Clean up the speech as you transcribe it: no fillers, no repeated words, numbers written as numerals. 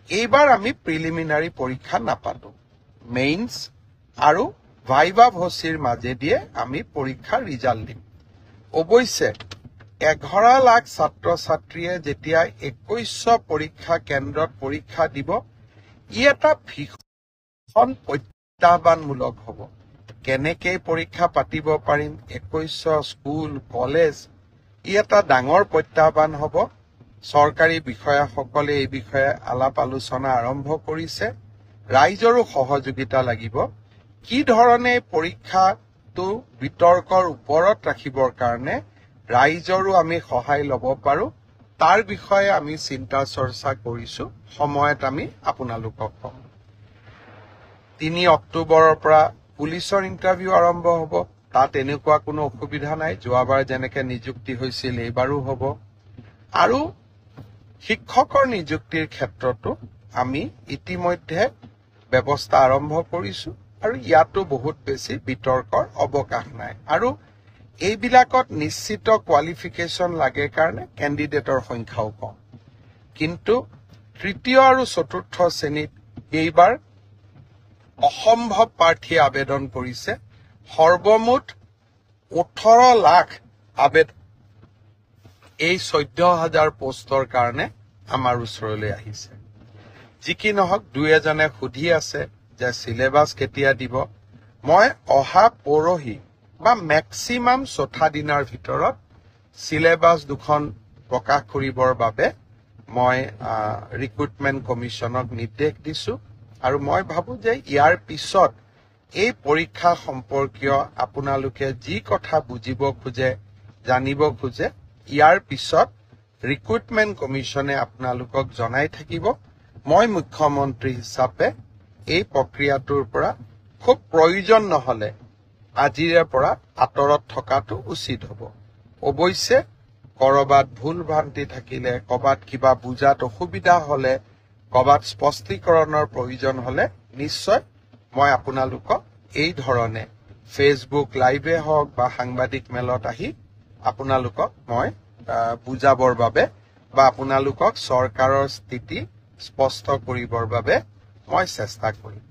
এইবাৰ আমি প্ৰিলিমিনাৰী পৰীক্ষা নাপাতো মেইনছ আৰু ভাইভা ভচিৰ মাজেদিয়ে আমি পৰীক্ষাৰ ৰিজাল্ট দিম অৱশ্যে 11 লাখ ছাত্ৰ ছাত্ৰীয়ে যেতিয়া 2100 পৰীক্ষা কেন্দ্ৰত পৰীক্ষা দিব ই এটা ভীষণ প্ৰত্যাহ্বানমূলক হ'ব কেনেকে পৰীক্ষা পাতিব পাৰিম 2100 স্কুল কলেজ ই এটা ডাঙৰ প্ৰত্যাহ্বান হ'ব চৰকাৰী বিষয়াসকলে এই বিষয়ে আলাপ আলোচনা আৰম্ভ কৰিছে ৰাইজৰো সহযোগিতা লাগিব কি ধৰণে পৰীক্ষাটো বিতৰ্কৰ ওপৰত ৰাখিবৰ কাৰণে ৰাইজৰো আমি সহায় ল'ব পাৰো তাৰ বিষয়ে আমি চিন্তা চৰ্চা কৰিছো সময়ত আমি আপোনালোকক কম 3 অক্টোবৰৰ পৰা পুলিচৰ ইন্টাৰভিউ আৰম্ভ হ'ব তাত এনেকুৱা কোনো অসুবিধা নাই যোৱাবাৰ যেনেকৈ নিযুক্তি হৈছিল এইবাৰো হ'ব আৰু শিক্ষকৰ নিযুক্তিৰ ক্ষেত্ৰতো আমি ইতিমধ্যে ব্যৱস্থা আৰম্ভ কৰিছো আৰু ইয়াতো বহুত বেছি বিতৰ্কৰ অৱকাশ নাই আৰু এইবিলাকত নিশ্চিত কোৱালিফিকেশন লাগে কাৰণে ক্যান্ডিডেটৰ সংখ্যাও কম কিন্তু তৃতীয় আৰু চতুৰ্থ শ্ৰেণীত এইবাৰ অসম্ভৱ প্ৰাৰ্থী আবেদন কৰিছে সৰ্বমুঠ 18 লাখ আবেদন এই 14000 পোষ্টৰ কাৰণে আমাৰ ওচৰলৈ আহিছে যি কি নহওক দুই এজনে সুধি আছে যে সিলেবাস কেতিয়া দিব মই অহা পৰহি বা ম্যাক্সিমাম 4 দিনৰ ভিতৰত সিলেবাস দুখন প্ৰকাশ কৰিবৰ বাবে মই ৰিক্ৰুটমেন্ট কমিছনক নিৰ্দেশ দিছো আৰু মই ভাবো যে ইয়াৰ পিছত এই পৰীক্ষা সম্পৰ্কীয় আপোনালোকে যি কথা বুজিব খোজে জানিব খোজে ইয়াৰ পিছত ৰিক্ৰুটমেন্ট কমিছনে আপোনালোকক জনাই থাকিব মই মুখ্যমন্ত্ৰী হিচাপে এই প্ৰক্ৰিয়াটোৰ পৰা খুব প্ৰয়োজন নহলে আজিৰে পৰা আতৰত থকাটো উচিত হ'ব অৱশ্যে কৰবাত ভুল ভ্ৰান্তি থাকিলে কবাত কিবা বুজাত অসুবিধা হলে কবাত স্পষ্টীকৰণৰ প্ৰয়োজন হলে নিশ্চয় মই আপোনালোকক এই ধৰণে ফেসবুক লাইভে হওক বা সাংবাদিক মেলত আহি আপোনালোকক মই বুজাবৰ বাবে বা আপোনালোকক চৰকাৰৰ স্থিতি স্পষ্ট কৰিবৰ বাবে মই চেষ্টা কৰিম